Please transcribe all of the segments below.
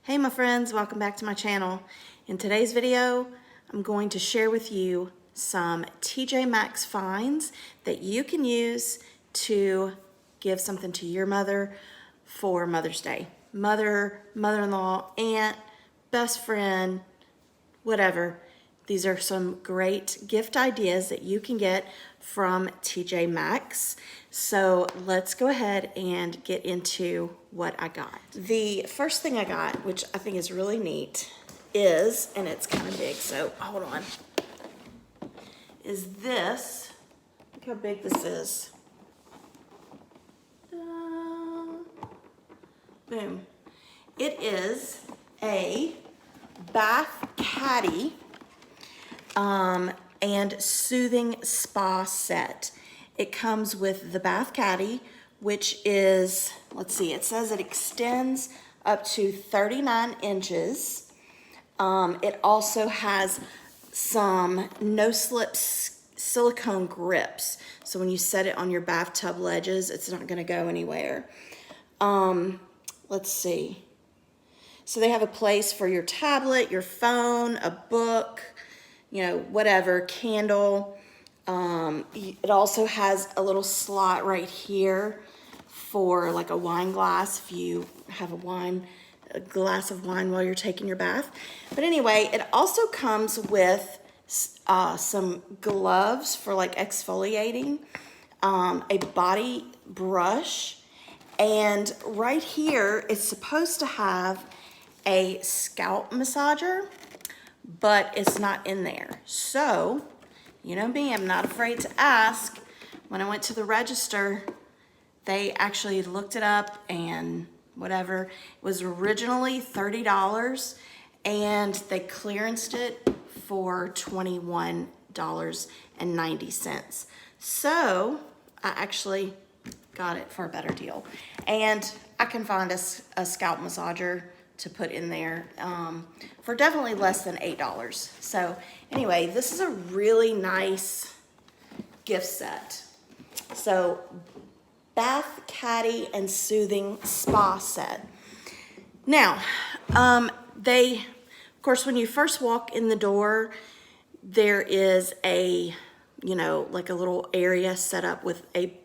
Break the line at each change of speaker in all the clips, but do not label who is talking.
Hey my friends, welcome back to my channel. In today's video, I'm going to share with you some TJ Maxx finds that you can use to give something to your mother for Mother's Day. Mother, mother-in-law, aunt, best friend, whatever. These are some great gift ideas that you can get from TJ Maxx. So let's go ahead and get into what I got. The first thing I got, which I think is really neat, is, and it's kind of big, so hold on, is this. Look how big this is. Boom. It is a bath caddy and soothing spa set. It comes with the bath caddy, which is, let's see, it says it extends up to 39 inches. It also has some no-slip silicone grips. So when you set it on your bathtub ledges, it's not gonna go anywhere. Let's see. So they have a place for your tablet, your phone, a book, you know, whatever, candle. It also has a little slot right here for like a wine glass if you have a glass of wine while you're taking your bath. But anyway, it also comes with some gloves for like exfoliating, a body brush, and right here it's supposed to have a scalp massager, but it's not in there. So, you know me, I'm not afraid to ask. When I went to the register, they actually looked it up and whatever. It was originally $30 and they clearanced it for $21.90. So I actually got it for a better deal. And I can find a scalp massager to put in there for definitely less than $8. So anyway, this is a really nice gift set. So bath caddy and soothing spa set. Now, of course, when you first walk in the door, there is a, you know, like a little area set up with a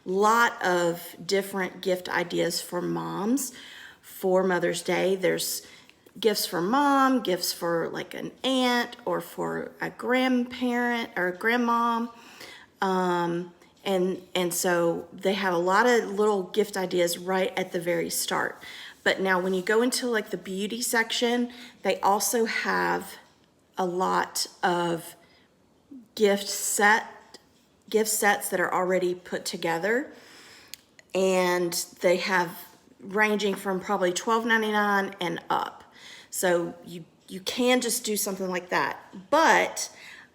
lot of different gift ideas for moms for Mother's Day. There's gifts for mom, gifts for like an aunt or for a grandparent or a grandmom. And so they have a lot of little gift ideas right at the very start. But now when you go into like the beauty section, they also have a lot of gift sets that are already put together. And they have ranging from probably $12.99 and up. So you can just do something like that. But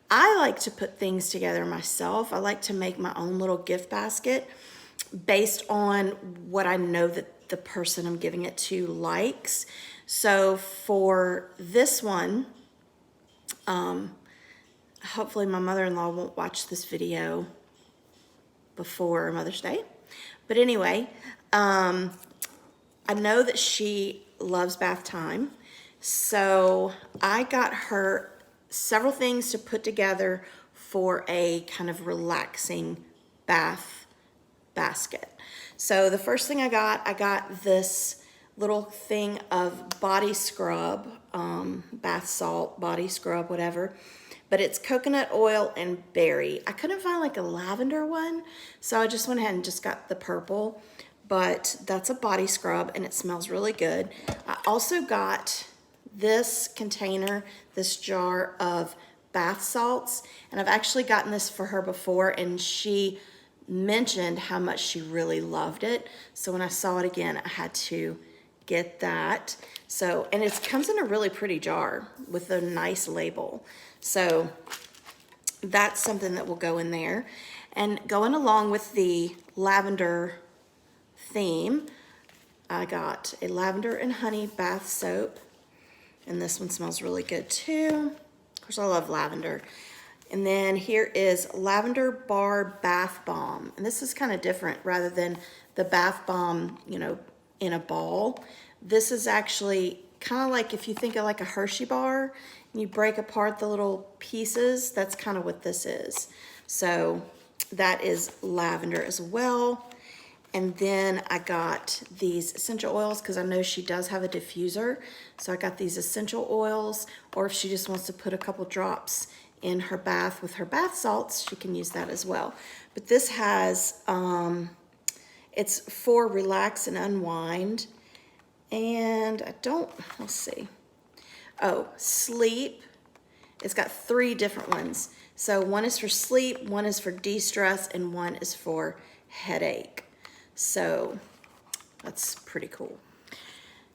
I like to put things together myself. I like to make my own little gift basket based on what I know that the person I'm giving it to likes. So for this one, hopefully my mother-in-law won't watch this video before Mother's Day. But anyway, I know that she loves bath time, so I got her several things to put together for a kind of relaxing bath basket. So the first thing I got this little thing of body scrub, bath salt, body scrub, whatever, but it's coconut oil and berry. I couldn't find like a lavender one, so I just went ahead and just got the purple. But that's a body scrub and it smells really good. I also got this container, this jar of bath salts, and I've actually gotten this for her before and she mentioned how much she really loved it. So when I saw it again, I had to get that. So, and it comes in a really pretty jar with a nice label. So that's something that will go in there. And going along with the lavender theme, I got a lavender and honey bath soap, and this one smells really good too. Of course, I love lavender. And then here is lavender bar bath bomb, and this is kind of different. Rather than the bath bomb, you know, in a ball, this is actually kind of like if you think of like a Hershey bar and you break apart the little pieces, that's kind of what this is. So that is lavender as well. And then I got these essential oils because I know she does have a diffuser. So I got these essential oils, or if she just wants to put a couple drops in her bath with her bath salts, she can use that as well. But this has, it's for relax and unwind. And let's see. Oh, sleep. It's got 3 different ones. So one is for sleep, one is for de-stress, and one is for headache. So that's pretty cool.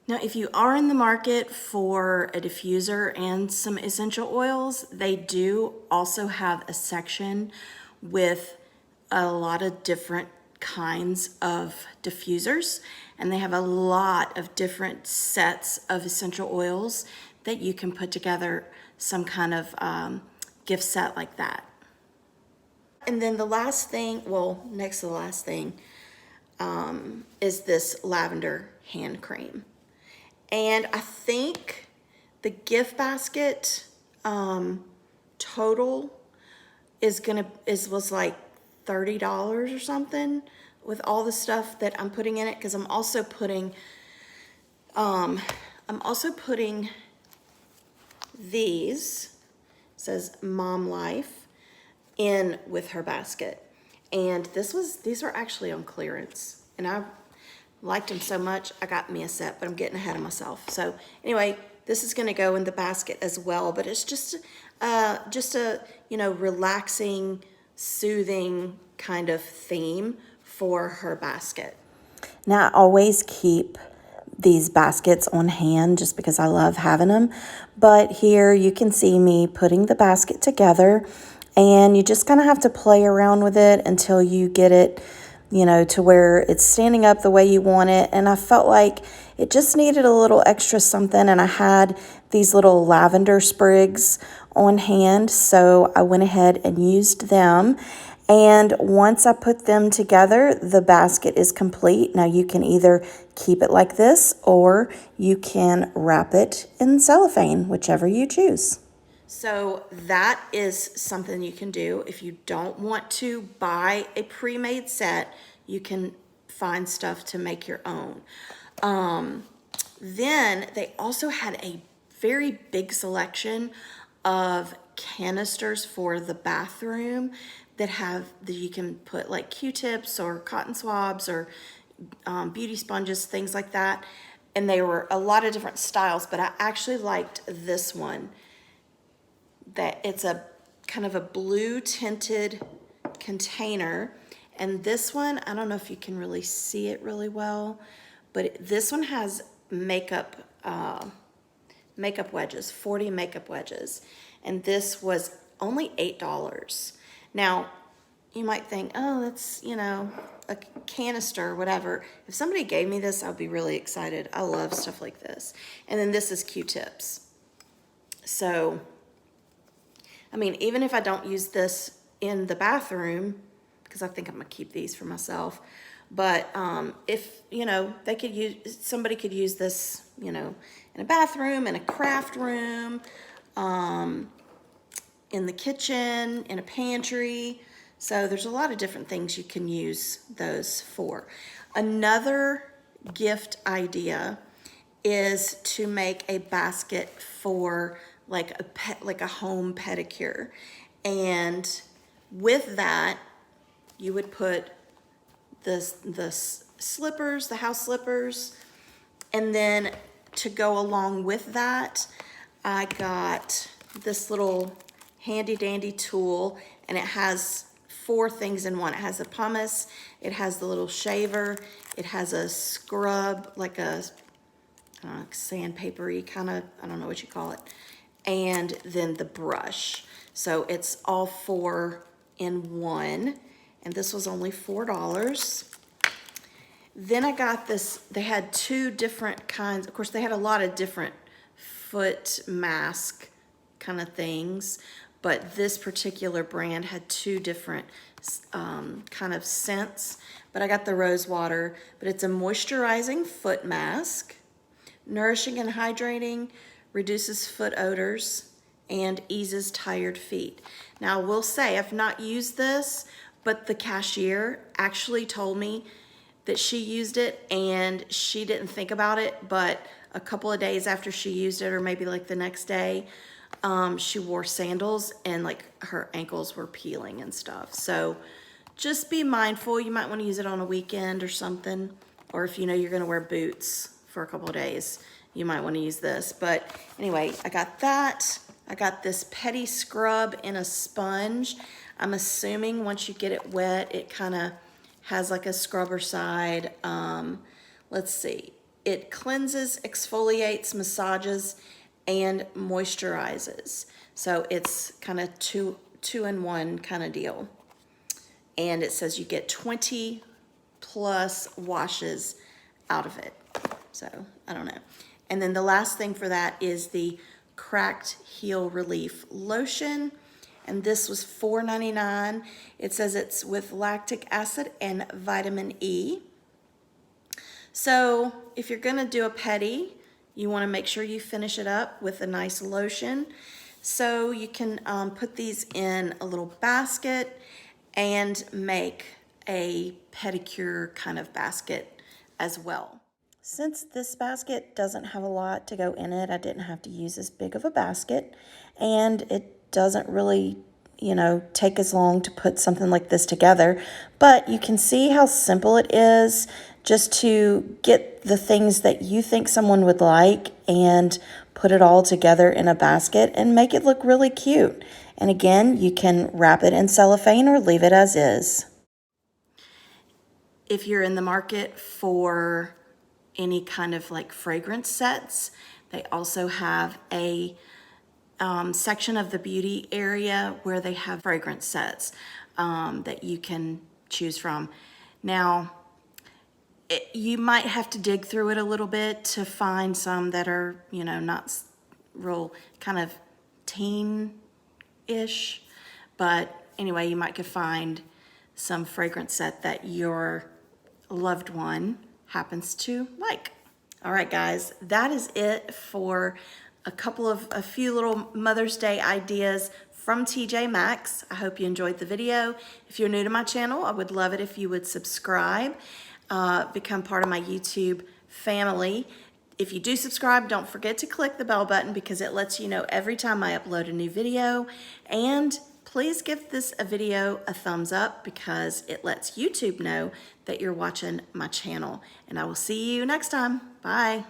Now, if you are in the market for a diffuser and some essential oils, they do also have a section with a lot of different kinds of diffusers, and they have a lot of different sets of essential oils that you can put together some kind of gift set like that. And then the last thing, well, next to the last thing, is this lavender hand cream. And I think the gift basket total was like $30 or something with all the stuff that I'm putting in it, because I'm also putting these, says Mom Life, in with her basket. And these were actually on clearance, and I liked them so much I got me a set, but I'm getting ahead of myself. So anyway, this is going to go in the basket as well, but it's just a relaxing, soothing kind of theme for her basket. Now, I always keep these baskets on hand just because I love having them, but here you can see me putting the basket together, and you just kind of have to play around with it until you get it to where it's standing up the way you want it. And I felt like it just needed a little extra something, and I had these little lavender sprigs on hand, so I went ahead and used them. And once I put them together, the basket is complete. Now you can either keep it like this, or you can wrap it in cellophane, whichever you choose. So that is something you can do. If you don't want to buy a pre-made set, you can find stuff to make your own. Then they also had a very big selection of canisters for the bathroom that you can put like Q-tips or cotton swabs or beauty sponges, things like that. And they were a lot of different styles, but I actually liked this one. That it's a kind of a blue tinted container, and this one, I don't know if you can really see it really well, but this one has makeup wedges, 40 makeup wedges, and this was only $8. Now you might think, oh, that's a canister or whatever. If somebody gave me this, I'd be really excited. I love stuff like this. And then this is Q-tips. So I mean, even if I don't use this in the bathroom, because I think I'm gonna keep these for myself, but if somebody could use this, in a bathroom, in a craft room, in the kitchen, in a pantry. So there's a lot of different things you can use those for. Another gift idea is to make a basket for like a home pedicure, and with that you would put the slippers, the house slippers, and then to go along with that, I got this little handy dandy tool, and it has 4 things in one. It has a pumice, it has the little shaver, it has a scrub, like a sandpapery kind of, I don't know what you call it, and then the brush. So it's all 4 in one, and this was only $4. Then I got this, they had 2 different kinds. Of course, they had a lot of different foot mask kind of things, but this particular brand had 2 different kind of scents. But I got the rose water, but it's a moisturizing foot mask. nourishing and hydrating, reduces foot odors, and eases tired feet. Now I will say I've not used this, but the cashier actually told me that she used it and she didn't think about it, but a couple of days after she used it, or maybe like the next day, she wore sandals and like her ankles were peeling and stuff. So just be mindful. You might want to use it on a weekend or something, or if you know you're going to wear boots for a couple of days, you might want to use this. But anyway, I got that. I got this pedi scrub in a sponge. I'm assuming once you get it wet, it kind of has like a scrubber side. Let's see. It cleanses, exfoliates, massages, and moisturizes. So it's kind of two-in-one kind of deal. And it says you get 20 plus washes out of it. So I don't know. And then the last thing for that is the Cracked Heel Relief Lotion. And this was $4.99. It says it's with lactic acid and vitamin E. So if you're gonna do a pedi, you wanna make sure you finish it up with a nice lotion. So you can put these in a little basket and make a pedicure kind of basket as well. Since this basket doesn't have a lot to go in it, I didn't have to use as big of a basket, and it doesn't really, you know, take as long to put something like this together. But you can see how simple it is just to get the things that you think someone would like and put it all together in a basket and make it look really cute. And again, you can wrap it in cellophane or leave it as is. If you're in the market for any kind of like fragrance sets, they also have a section of the beauty area where they have fragrance sets that you can choose from. Now, you might have to dig through it a little bit to find some that are, you know, not real kind of teen-ish. But anyway, you might could find some fragrance set that your loved one happens to like. All right, guys, that is it for a few little Mother's Day ideas from TJ Maxx. I hope you enjoyed the video. If you're new to my channel, I would love it if you would subscribe, become part of my YouTube family. If you do subscribe, don't forget to click the bell button because it lets you know every time I upload a new video. And please give this video a thumbs up because it lets YouTube know that you're watching my channel. And I will see you next time. Bye.